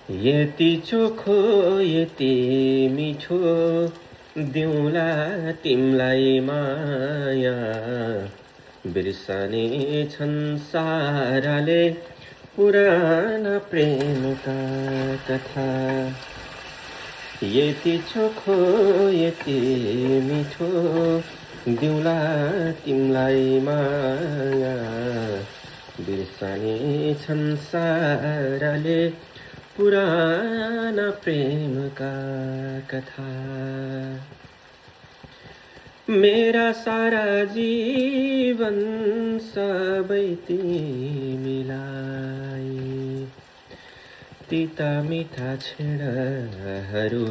यति चोखो यति मिठो दिउँला तिमलाई माया बिर्सने छन् साराले पुराना प्रेमका कथा यति चोखो यति मिठो दिउँला तिमलाई माया बिर्सने छन् साराले पुराना प्रेमका कथा मेरा सारा जीवन सबै तिमीलाई तीता मीठा क्षणहरू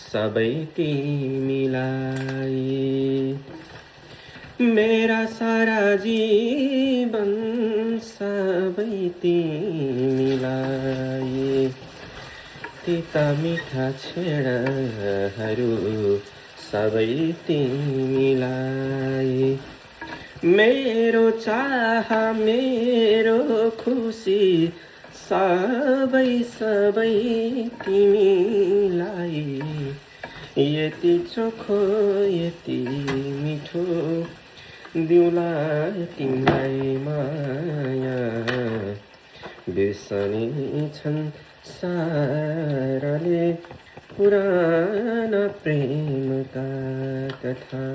सबै तिमीलाई मेरा सारा जीवन सबै तिमीलाई तीता मीठा क्षणहरू सबै तिमीलाई मेरो चाह मेरो खुसी सबै सबै तिमीलाई यति चोखो यति मिठो दिउँला तिमीलाई माया बिर्सने छन् साराले पुराना प्रेमका कथा